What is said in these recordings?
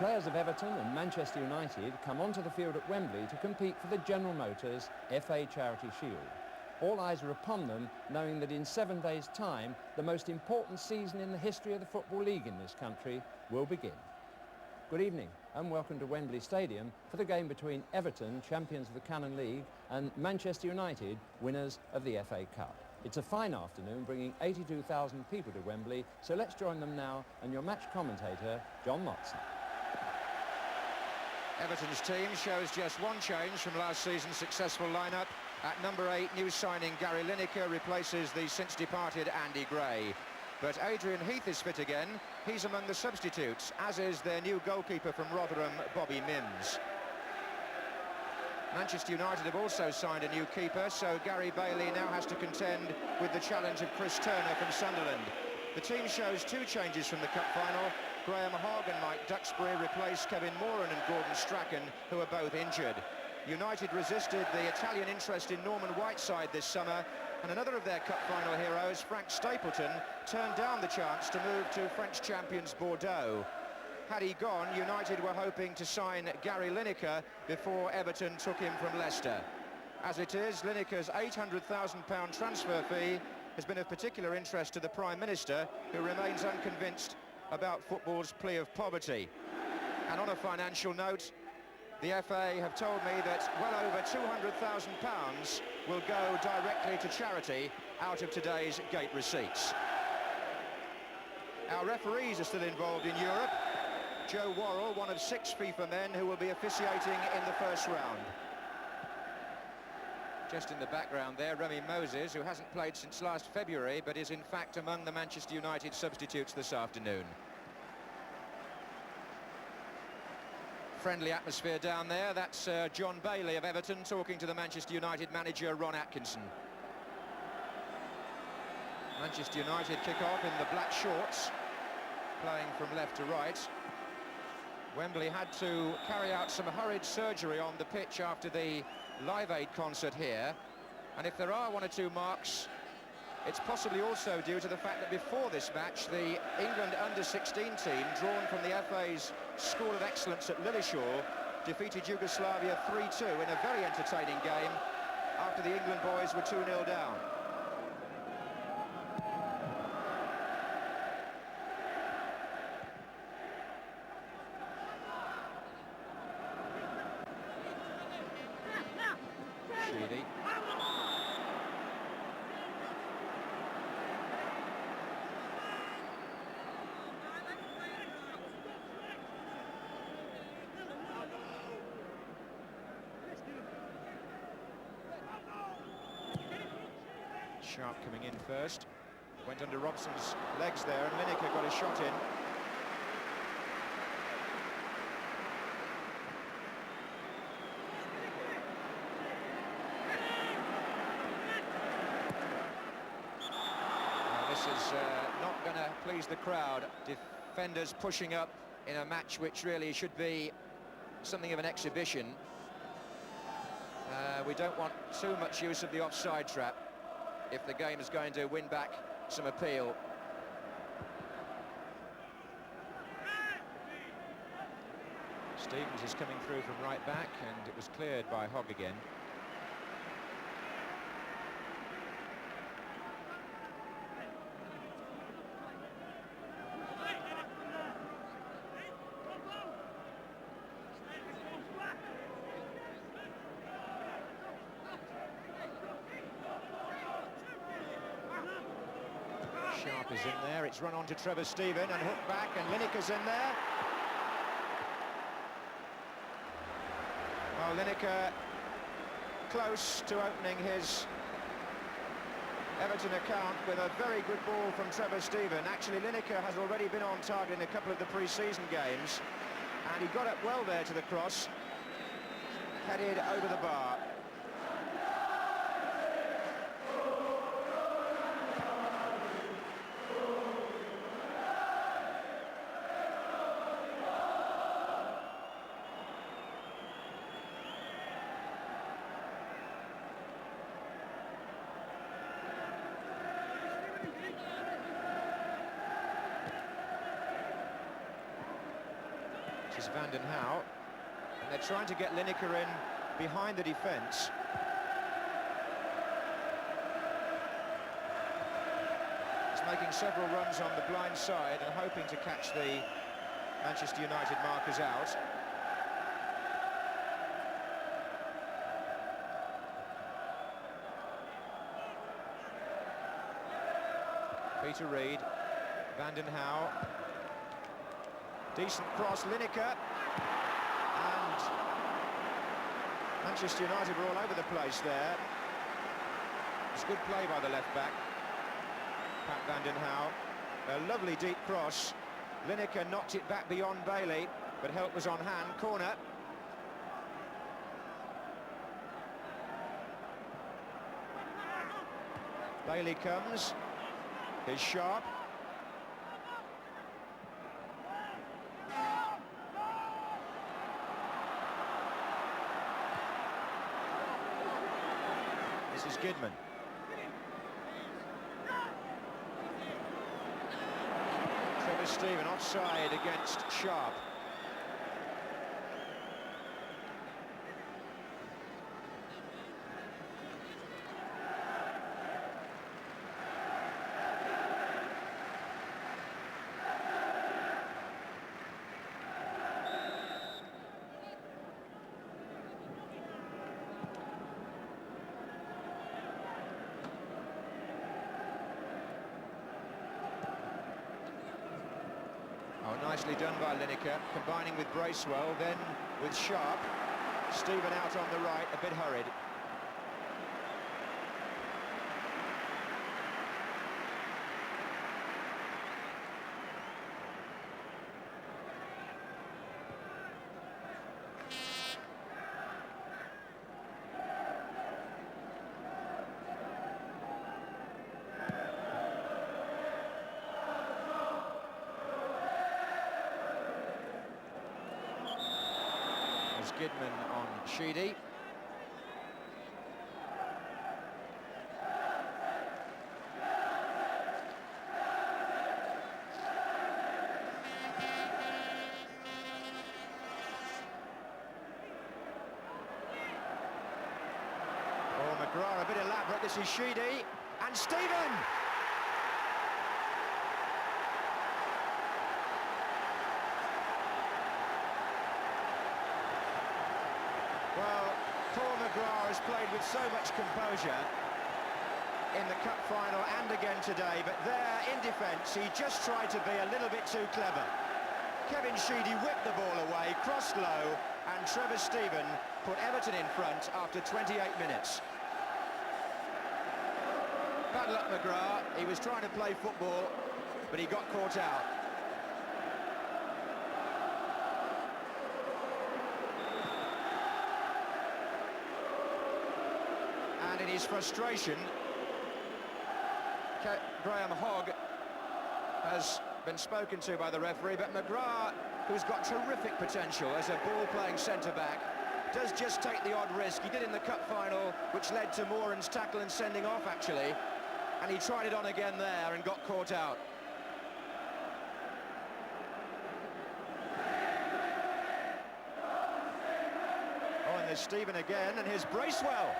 players of Everton and Manchester United come onto the field at Wembley to compete for the General Motors FA Charity Shield. All eyes are upon them, knowing that in 7 days' time, the most important season in the history of the Football League in this country will begin. Good evening and welcome to Wembley Stadium for the game between Everton, champions of the Canon League, and Manchester United, winners of the FA Cup. It's a fine afternoon, bringing 82,000 people to Wembley, so let's join them now and your match commentator, John Motson. Everton's team shows just one change from last season's successful lineup. At number 8, new signing Gary Lineker replaces the since departed Andy Gray. But Adrian Heath is fit again. He's among the substitutes, as is their new goalkeeper from Rotherham, Bobby Mims. Manchester United have also signed a new keeper, so Gary Bailey now has to contend with the challenge of Chris Turner from Sunderland. The team shows 2 changes from the cup final. Graham Hogg and Mike Duxbury replace Kevin Moran and Gordon Strachan, who are both injured. United resisted the Italian interest in Norman Whiteside this summer, and another of their cup final heroes, Frank Stapleton, turned down the chance to move to French champions Bordeaux. Had he gone, United were hoping to sign Gary Lineker before Everton took him from Leicester. As it is, Lineker's £800,000 transfer fee has been of particular interest to the Prime Minister, who remains unconvinced about football's plea of poverty. And on a financial note, the FA have told me that well over £200,000 will go directly to charity out of today's gate receipts. Our referees are still involved in Europe. Joe Worrell, one of 6 FIFA men who will be officiating in the first round. Just in the background there, Remy Moses, who hasn't played since last February, but is in fact among the Manchester United substitutes this afternoon. Friendly atmosphere down there. That's John Bailey of Everton talking to the Manchester United manager, Ron Atkinson. Manchester United kick off in the black shorts, playing from left to right. Wembley had to carry out some hurried surgery on the pitch after the Live Aid concert here, and if there are 1 or 2 marks, it's possibly also due to the fact that before this match the England under-16 team, drawn from the FA's School of Excellence at Lilleshall, defeated Yugoslavia 3-2 in a very entertaining game after the England boys were 2-0 down. Sharp coming in first, went under Robson's legs there, and Lineker got a shot in. Now, this is not going to please the crowd. Defenders pushing up in a match which really should be something of an exhibition. We don't want too much use of the offside trap if the game is going to win back some appeal. Stevens is coming through from right back, and it was cleared by Hogg again. Sharp is in there, it's run on to Trevor Steven and hooked back, and Lineker's in there. Well, Lineker close to opening his Everton account with a very good ball from Trevor Steven. Actually, Lineker has already been on target in a couple of the pre-season games, and he got up well there to the cross, headed over the bar. This is Van den Hauw, and they're trying to get Lineker in behind the defence. He's making several runs on the blind side and hoping to catch the Manchester United markers out. Peter Reid, Van den Hauw, decent cross, Lineker, and Manchester United were all over the place there. It's good play by the left-back, Pat Van den Hauw. A lovely deep cross. Lineker knocked it back beyond Bailey, but help was on hand. Corner. Bailey comes. Here's Sharp. This is Gidman. Trevor Steven offside against Sharp. Oh, nicely done by Lineker, combining with Bracewell, then with Sharp. Steven out on the right, a bit hurried. Gidman on Sheedy. Oh, McGrath, a bit elaborate. This is Sheedy and Steven. Well, Paul McGrath has played with so much composure in the cup final and again today, but there in defence he just tried to be a little bit too clever. Kevin Sheedy whipped the ball away, crossed low, and Trevor Steven put Everton in front after 28 minutes. Bad luck McGrath, he was trying to play football, but he got caught out. And in his frustration, Graham Hogg has been spoken to by the referee, but McGrath, who's got terrific potential as a ball-playing centre-back, does just take the odd risk. He did in the cup final, which led to Moran's tackle and sending off, actually, and he tried it on again there and got caught out. Oh, and there's Steven again, and here's Bracewell.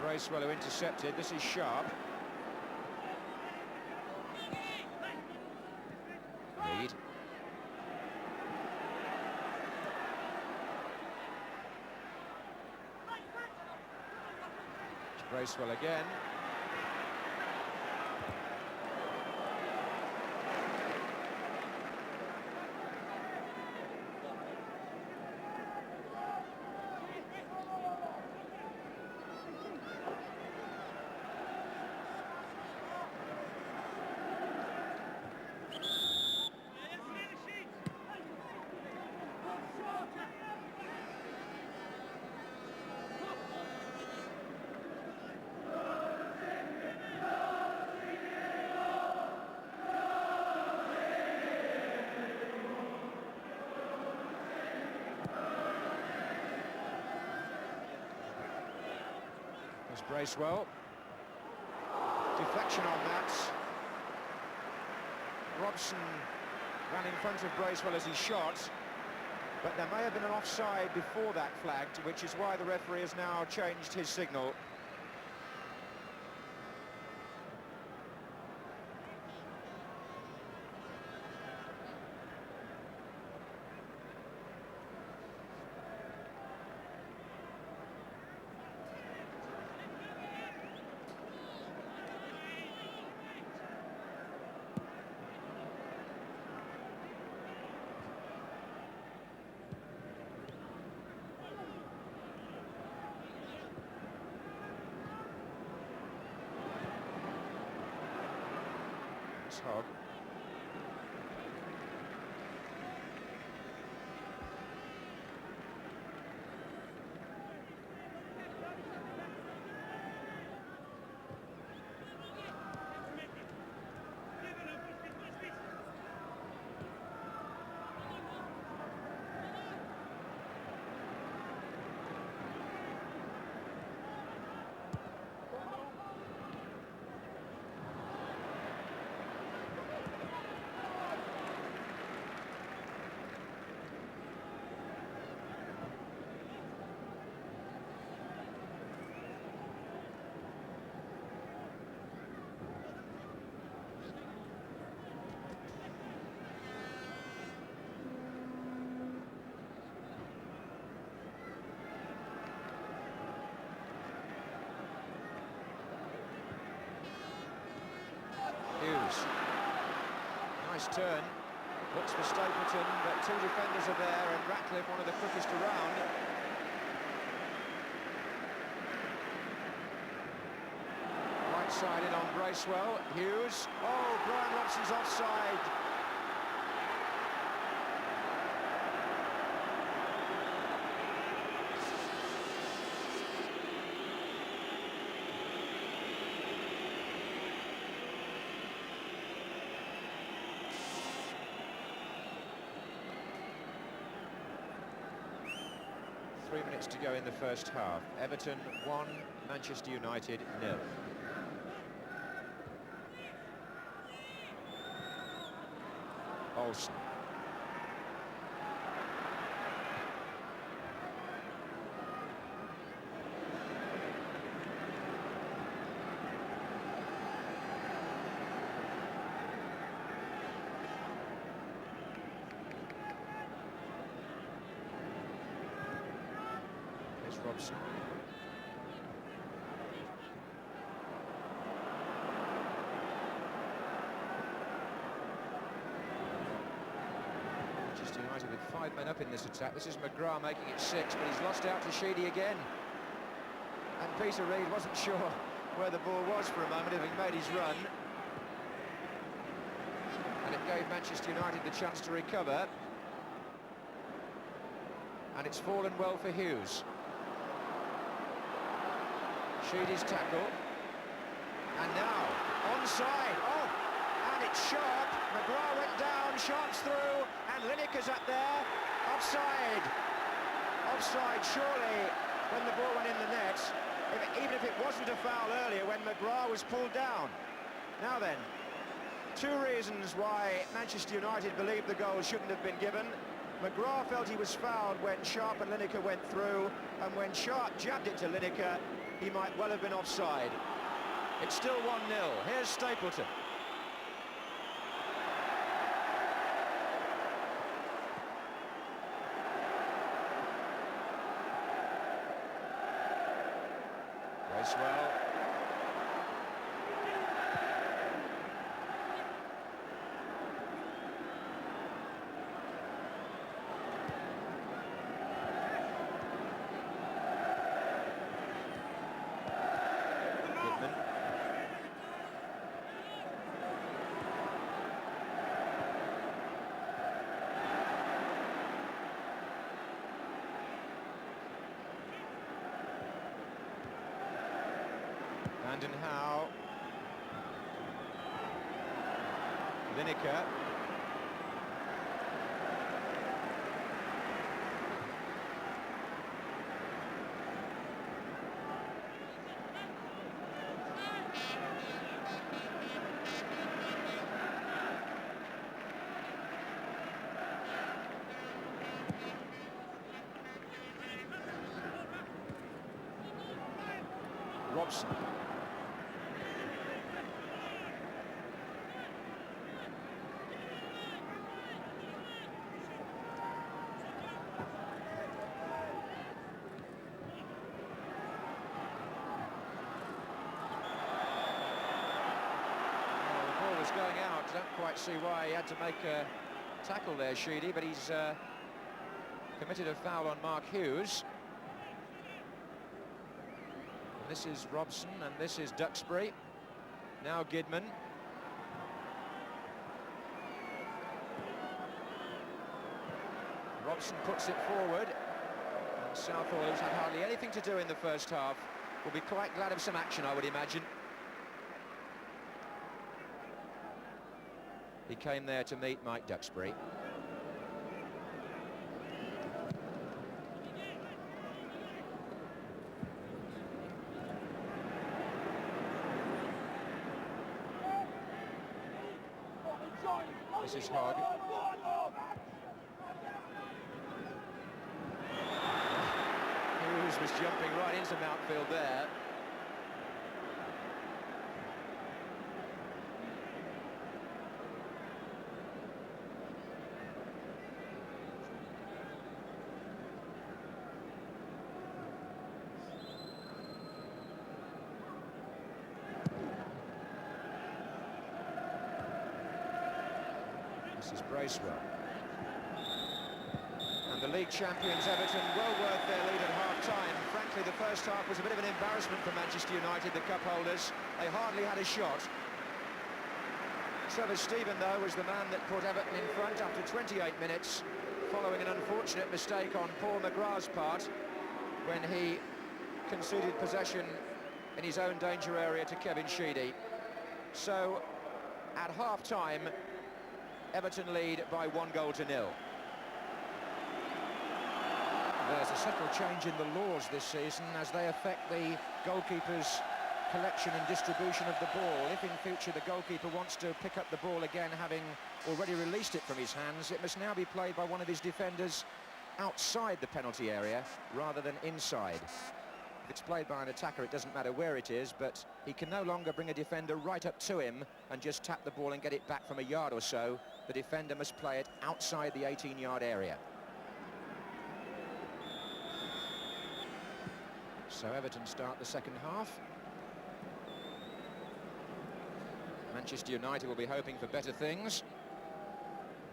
Bracewell who intercepted. This is Sharp. Reid. Bracewell again. There's Bracewell. Deflection on that. Robson ran in front of Bracewell as he shot, but there may have been an offside before that flagged, which is why the referee has now changed his signal. Hogg. Hughes. Nice turn. Looks for Stapleton, but two defenders are there, and Ratcliffe, one of the quickest around. Right side in on Bracewell. Hughes. Oh, Brian Robson's offside. Three minutes to go in the first half. Everton 1, Manchester United 0. Olsen. Robson. Manchester United with 5 men up in this attack. This is McGrath making it 6, but he's lost out to Sheedy again. And Peter Reid wasn't sure where the ball was for a moment, having made his run. And it gave Manchester United the chance to recover. And it's fallen well for Hughes. Sheedy's tackle, and now onside. Oh, and it's Sharp. McGrath went down, Sharp's through, and Lineker's up there. Offside. Offside, surely, when the ball went in the net, even if it wasn't a foul earlier when McGrath was pulled down. Now then, two reasons why Manchester United believed the goal shouldn't have been given. McGrath felt he was fouled when Sharp and Lineker went through, and when Sharp jabbed it to Lineker, he might well have been offside. It's still 1-0. Here's Stapleton. Bracewell. Brandon Howe. Lineker. Robson. Going out. Don't quite see why he had to make a tackle there, Sheedy, but he's committed a foul on Mark Hughes. And this is Robson, and this is Duxbury. Now Gidman. Robson puts it forward, and Southall, who's had hardly anything to do in the first half, will be quite glad of some action, I would imagine. He came there to meet Mike Duxbury. This is Hogg. Hughes was jumping right into Mountfield there. This is Bracewell. And the league champions Everton, well worth their lead at half-time. Frankly, the first half was a bit of an embarrassment for Manchester United, the cup holders. They hardly had a shot. Trevor Stephen, though, was the man that put Everton in front after 28 minutes, following an unfortunate mistake on Paul McGrath's part when he conceded possession in his own danger area to Kevin Sheedy. So, at half-time, Everton lead by 1-0. There's a subtle change in the laws this season as they affect the goalkeeper's collection and distribution of the ball. If in future the goalkeeper wants to pick up the ball again, having already released it from his hands, it must now be played by one of his defenders outside the penalty area rather than inside. If it's played by an attacker, it doesn't matter where it is, but he can no longer bring a defender right up to him and just tap the ball and get it back from a yard or so. The defender must play it outside the 18-yard area. So Everton start the second half. Manchester United will be hoping for better things,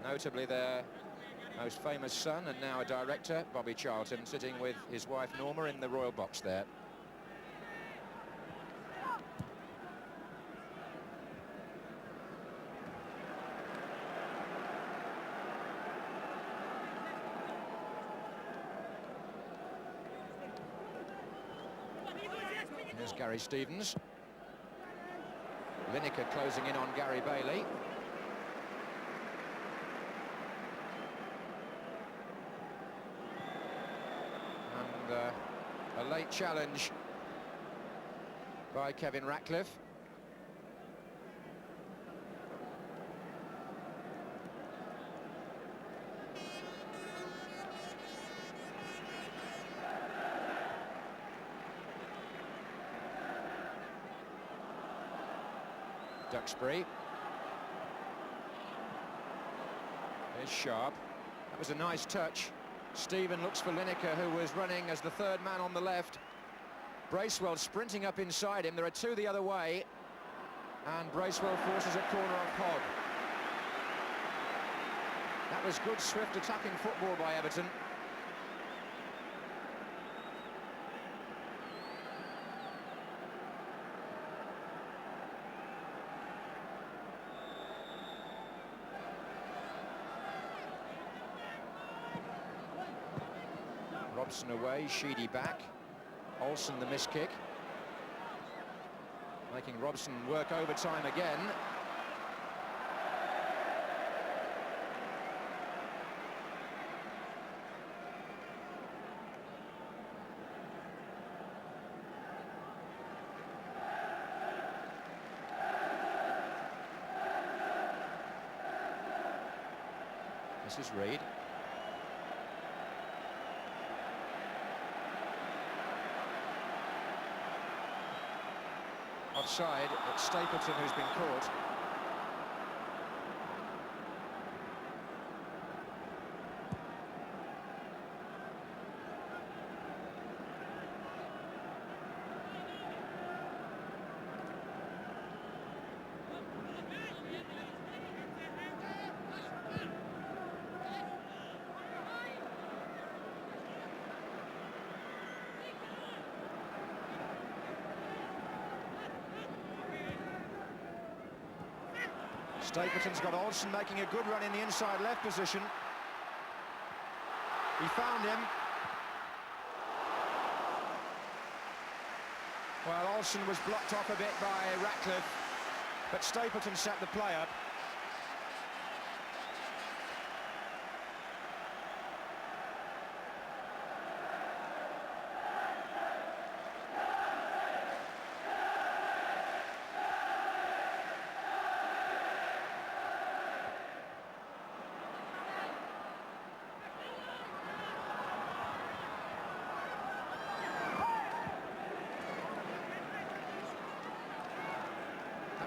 notably their most famous son and now a director, Bobby Charlton, sitting with his wife Norma in the royal box there. There's Gary Stevens. Lineker closing in on Gary Bailey. And a late challenge by Kevin Ratcliffe. Duxbury. There's Sharp. That was a nice touch. Stephen looks for Lineker, who was running as the third man on the left. Bracewell sprinting up inside him. There are two the other way. And Bracewell forces a corner off Hogg. That was good, swift attacking football by Everton. Robson away, Sheedy back. Olsen the miss kick. Making Robson work overtime again. This is Reid. offside. It's Stapleton who's been caught. Stapleton's got Olsen making a good run in the inside left position. He found him. Well, Olsen was blocked off a bit by Ratcliffe, but Stapleton set the play up.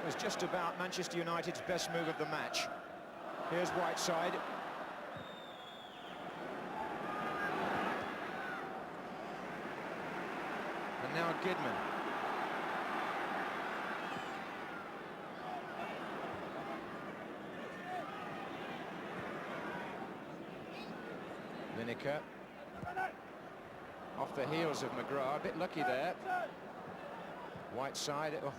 Was just about Manchester United's best move of the match. Here's Whiteside. And now Gidman. Lineker. Off the heels of McGrath, a bit lucky there. Whiteside. Oh.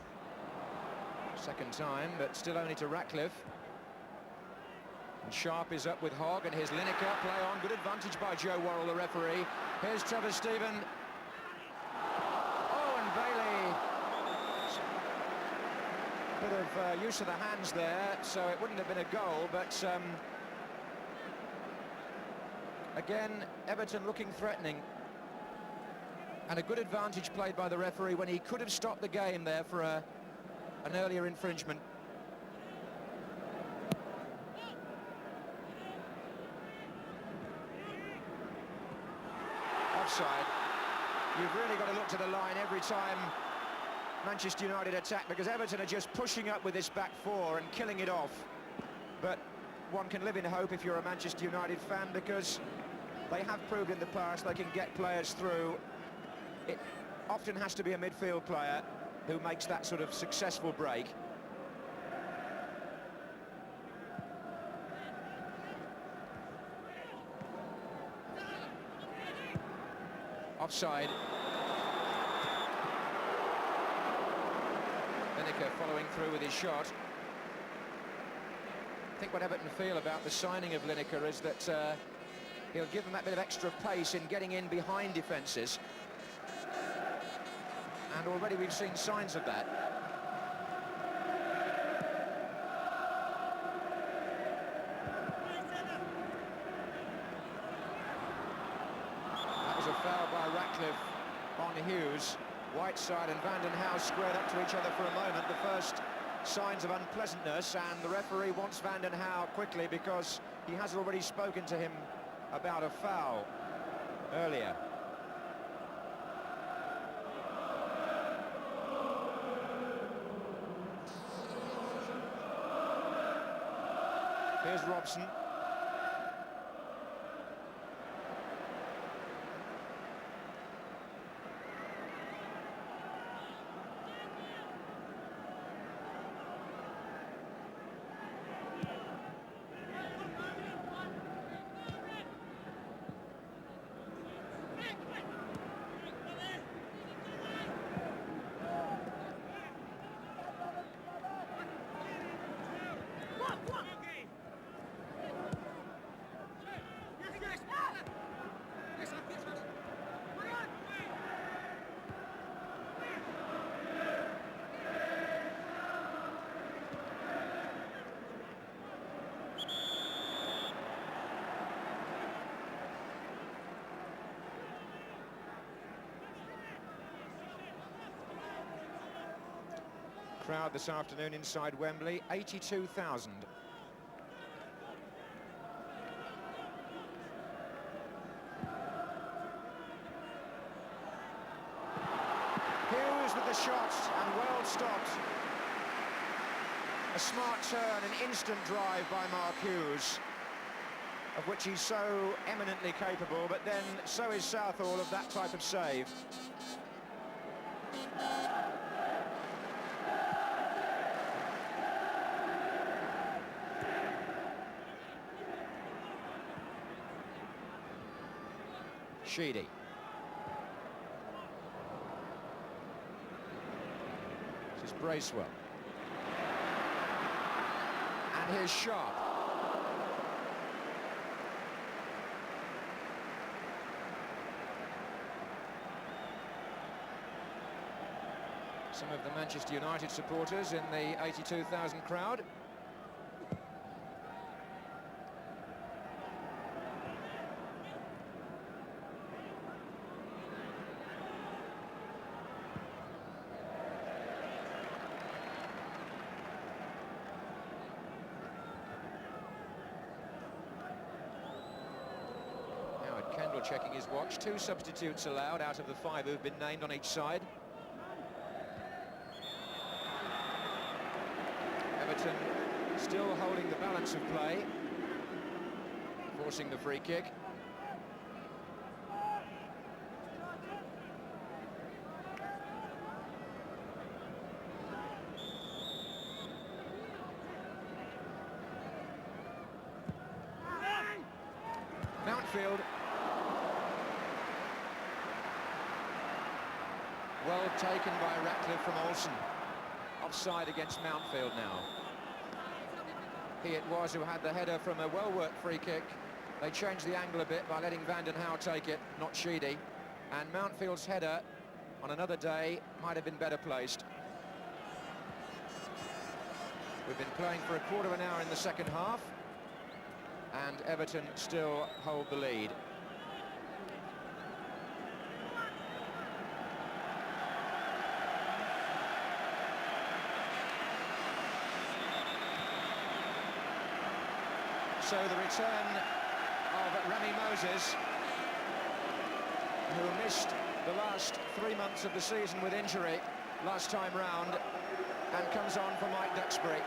Second time, but still only to Ratcliffe. And Sharp is up with Hogg, and here's Lineker, play on, good advantage by Joe Worrell, the referee. Here's Trevor Stephen. Oh, and Bailey. Bit of use of the hands there, so it wouldn't have been a goal, but again, Everton looking threatening. And a good advantage played by the referee when he could have stopped the game there for an earlier infringement. Offside. You've really got to look to the line every time Manchester United attack, because Everton are just pushing up with this back four and killing it off. But one can live in hope if you're a Manchester United fan, because they have proved in the past they can get players through. It often has to be a midfield player who makes that sort of successful break. Offside. Lineker following through with his shot. I think what Everton feel about the signing of Lineker is that he'll give them that bit of extra pace in getting in behind defences. And already we've seen signs of that. That was a foul by Ratcliffe on Hughes. Whiteside and Van den Hauwe squared up to each other for a moment. The first signs of unpleasantness, and the referee wants Van den Hauwe quickly because he has already spoken to him about a foul earlier. Here's Robson. Crowd this afternoon inside Wembley, 82,000. Hughes with the shot, and well stopped. A smart turn, an instant drive by Mark Hughes, of which he's so eminently capable, but then so is Southall of that type of save. Sheedy. This is Bracewell. And here's Sharp. Some of the Manchester United supporters in the 82,000 crowd. Kendall checking his watch. 2 substitutes allowed out of the 5 who've been named on each side. Everton still holding the balance of play, forcing the free kick. Mountfield. Well taken by Ratcliffe from Olsen. Offside against Mountfield now. He it was who had the header from a well-worked free kick. They changed the angle a bit by letting Van den Hauwe take it, not Sheedy. And Mountfield's header on another day might have been better placed. We've been playing for a quarter of an hour in the second half, and Everton still hold the lead. So the return of Remy Moses, who missed the last 3 months of the season with injury last time round, and comes on for Mike Duxbury.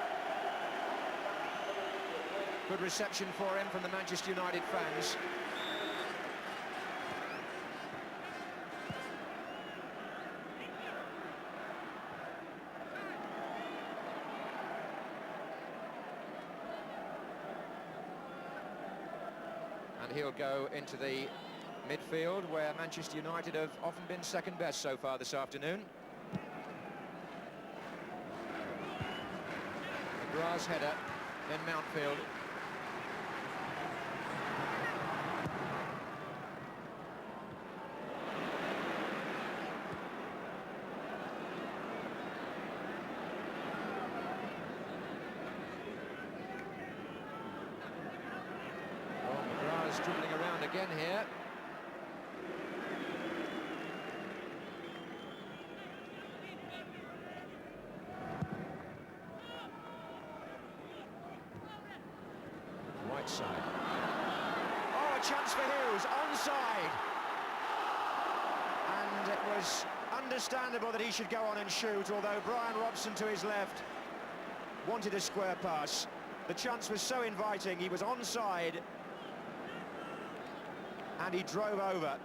Good reception for him from the Manchester United fans. And he'll go into the midfield, where Manchester United have often been second best so far this afternoon. McGrath's header, then Mountfield. Dribbling around again here. Whiteside. Oh, a chance for Hughes, onside. And it was understandable that he should go on and shoot, although Brian Robson to his left wanted a square pass. The chance was so inviting, he was onside, and he drove over.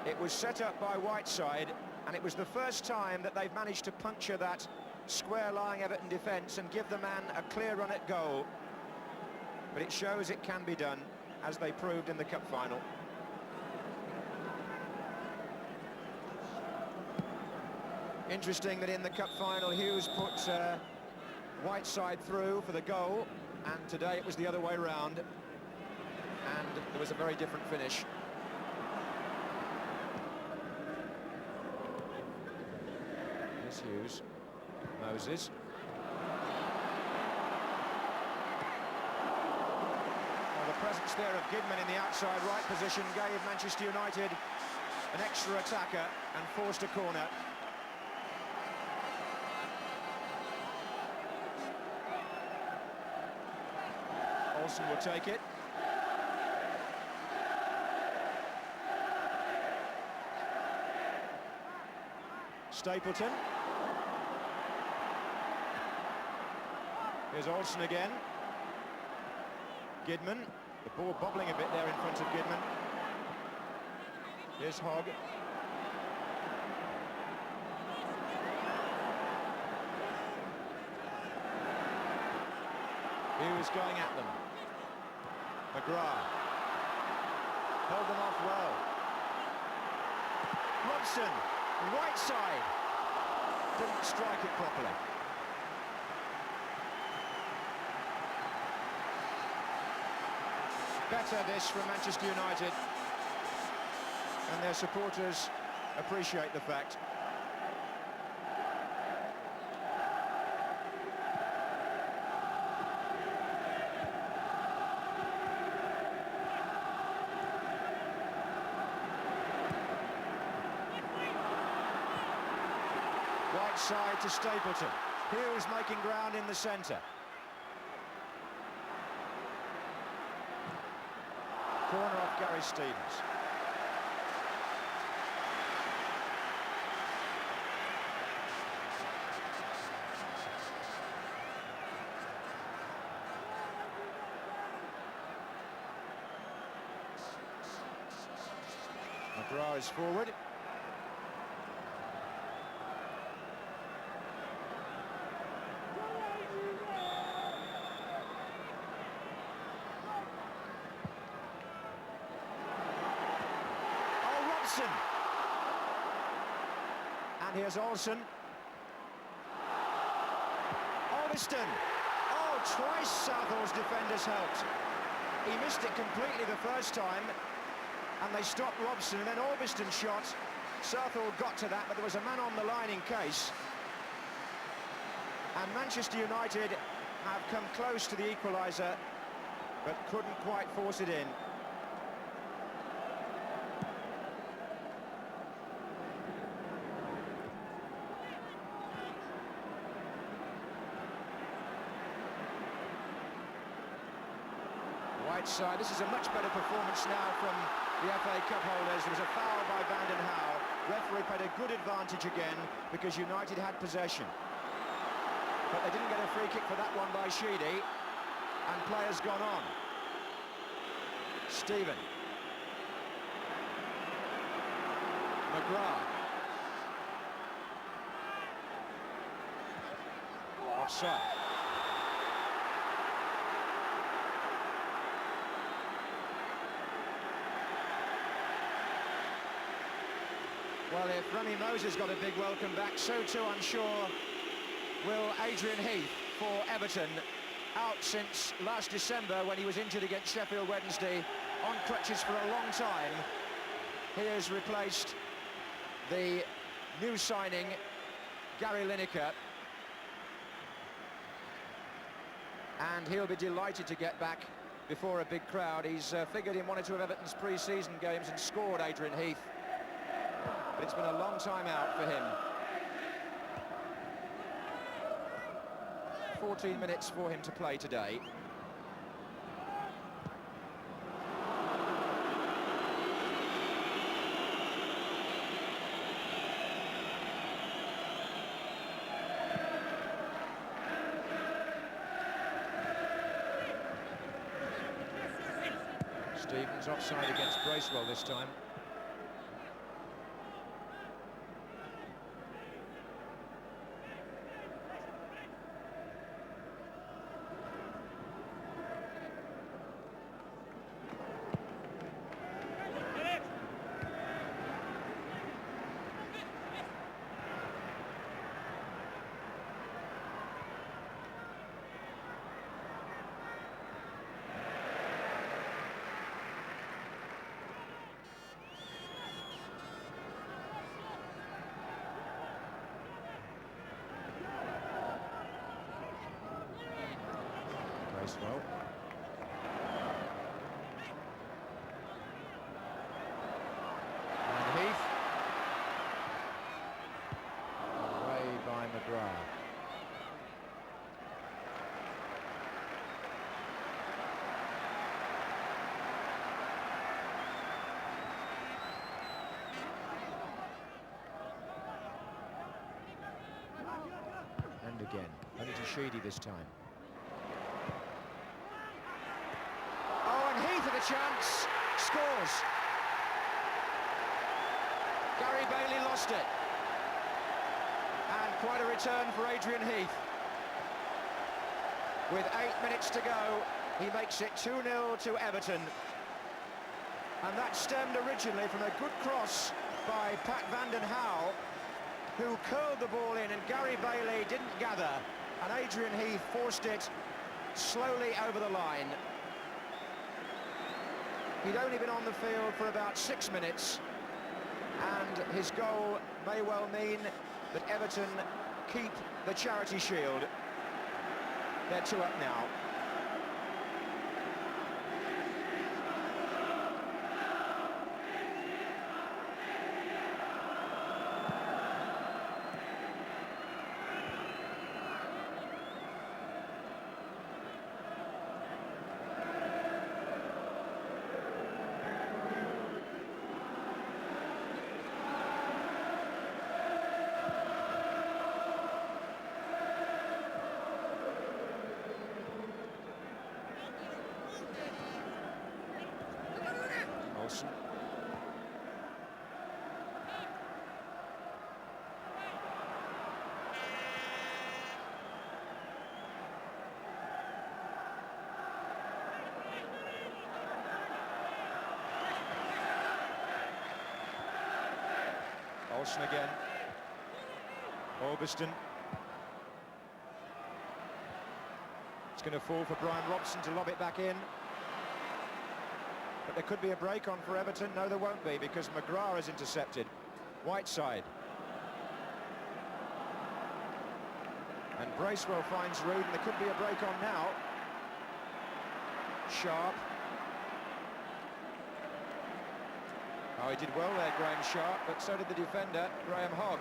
It was set up by Whiteside, and it was the first time that they've managed to puncture that square-lying Everton defence and give the man a clear run at goal. But it shows it can be done, as they proved in the cup final. Interesting that in the cup final, Hughes put Whiteside through for the goal, and today it was the other way round. And there was a very different finish. Here's Hughes. Moses. Well, the presence there of Gidman in the outside right position gave Manchester United an extra attacker and forced a corner. Olsen will take it. Stapleton. Here's Olsen again. Gidman. The ball bobbling a bit there in front of Gidman. Here's Hogg. Hughes going at them. McGrath. Held them off well. Robson, right side. Didn't strike it properly. Better this from Manchester United. And their supporters appreciate the fact. Right side to Stapleton. Hughes making ground in the centre. Corner off Gary Stevens. McGrath is forward. And here's Olsen. Alveston. Oh, twice Southall's defenders helped. He missed it completely the first time, and they stopped Robson, and then Alveston shot. Southall got to that, but there was a man on the line in case. And Manchester United have come close to the equaliser, but couldn't quite force it in. Right side. This is a much better performance now from the FA Cup holders. There was a foul by Van den Hauwe. Referee played a good advantage again because United had possession. But they didn't get a free kick for that one by Sheedy, and play has gone on. Stephen. McGrath. Offside. Well, if Remy Moses got a big welcome back, so too, I'm sure, will Adrian Heath for Everton, out since last December when he was injured against Sheffield Wednesday, on crutches for a long time. He has replaced the new signing, Gary Lineker. And he'll be delighted to get back before a big crowd. He's figured in one or two of Everton's pre-season games and scored, Adrian Heath. But it's been a long time out for him. 14 minutes for him to play today. Stevens offside against Bracewell this time. Well. And Heath. Away by McGrath. Sheedy this time. Oh, and Heath had a chance. Scores. Gary Bailey lost it. And quite a return for Adrian Heath. With 8 minutes to go, he makes it 2-0 to Everton. And that stemmed originally from a good cross by Pat van den Hauwe, who curled the ball in, and Gary Bailey didn't gather, and Adrian Heath forced it slowly over the line. He'd only been on the field for about 6 minutes, and his goal may well mean that Everton keep the Charity Shield. They're 2 up now. Olsen. Olsen again. Augustin. It's going to fall for Brian Robson to lob it back in. But there could be a break on for Everton. No, there won't be, because McGrath is intercepted. Whiteside. And Bracewell finds Reed, and there could be a break on now. Sharp. Oh, he did well there, Graham Sharp, but so did the defender, Graham Hogg.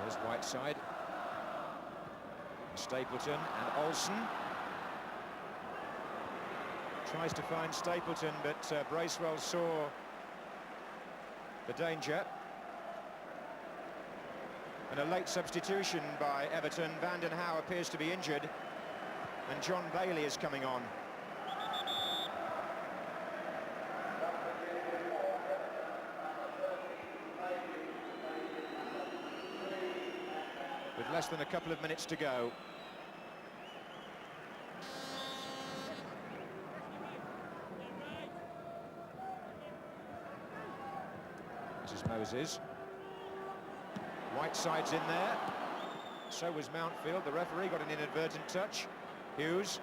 There's Whiteside, Stapleton and Olsen. Tries to find Stapleton, but Bracewell saw the danger. And a late substitution by Everton. Van den Hauwe appears to be injured, and John Bailey is coming on. With less than a couple of minutes to go. This is Moses. Whiteside's in there. So was Mountfield. The referee got an inadvertent touch. Hughes.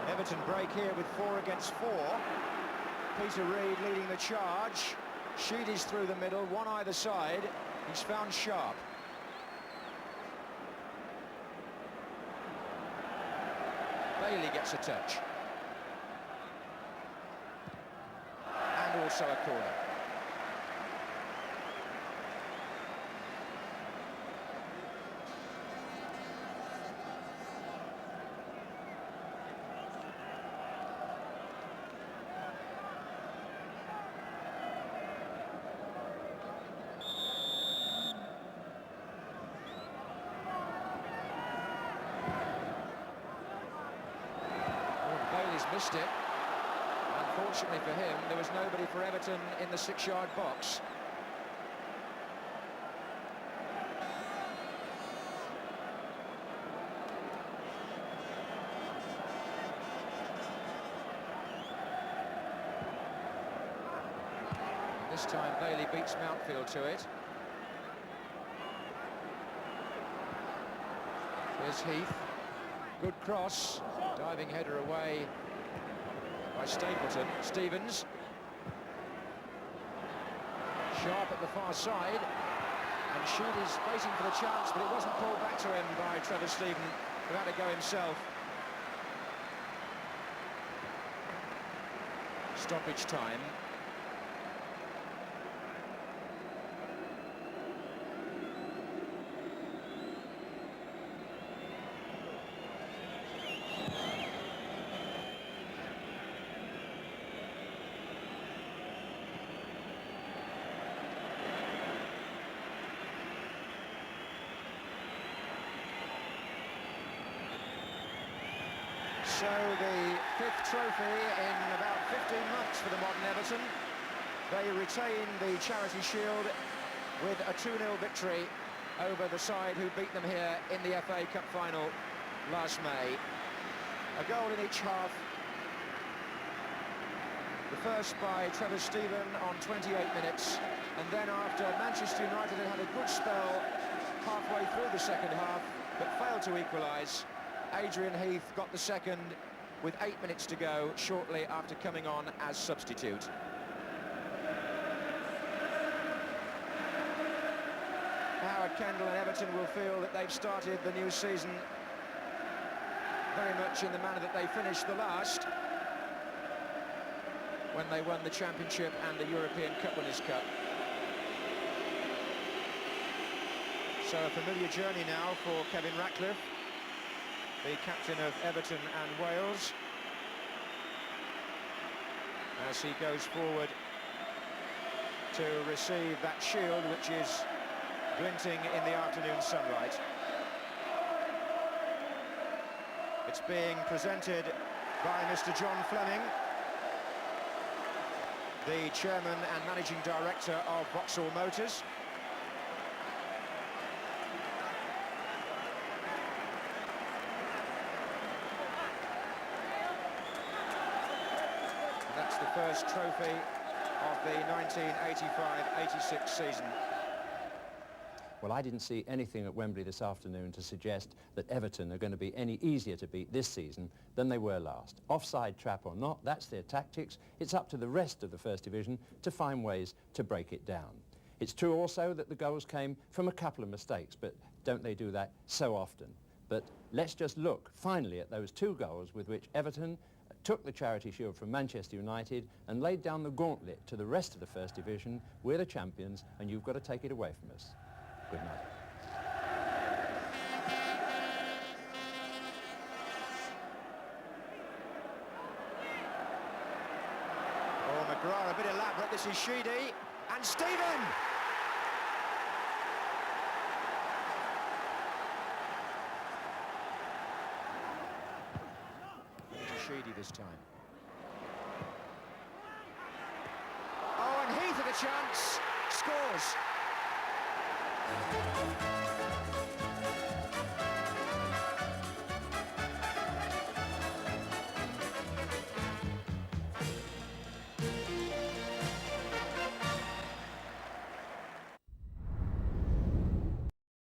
Everton break here with 4 against 4. Peter Reid leading the charge. Sheedy's through the middle, one either side. He's found Sharp. Bailey gets a touch. And also a corner. Missed it. Unfortunately for him, there was nobody for Everton in the 6-yard box. This time Bailey beats Mountfield to it. Here's Heath. Good cross. Diving header away by Stapleton. Stevens. Sharp at the far side. And Sheedy's waiting for the chance, but it wasn't pulled back to him by Trevor Steven, who had to go himself. stoppage time. So the fifth trophy in about 15 months for the modern Everton. They retain the Charity Shield with a 2-0 victory over the side who beat them here in the FA Cup final last May. A goal in each half. The first by Trevor Stephen on 28 minutes, and then after Manchester United had a good spell halfway through the second half but failed to equalise, Adrian Heath got the second with 8 minutes to go shortly after coming on as substitute. Howard Kendall and Everton will feel that they've started the new season very much in the manner that they finished the last, when they won the Championship and the European Cup Winners' Cup. So a familiar journey now for Kevin Ratcliffe, the captain of Everton and Wales, as he goes forward to receive that shield which is glinting in the afternoon sunlight. It's being presented by Mr. John Fleming, the chairman and managing director of Vauxhall Motors. That's the first trophy of the 1985-86 season. Well, I didn't see anything at Wembley this afternoon to suggest that Everton are going to be any easier to beat this season than they were last. Offside trap or not, that's their tactics. It's up to the rest of the First Division to find ways to break it down. It's true also that the goals came from a couple of mistakes, but don't they do that so often? But let's just look finally at those two goals with which Everton took the Charity Shield from Manchester United and laid down the gauntlet to the rest of the First Division. We're the champions and you've got to take it away from us. Good night. Oh, McGrath, a bit elaborate. This is Sheedy and Stephen. Sheedy this time. Oh, and Heath had a chance. Scores.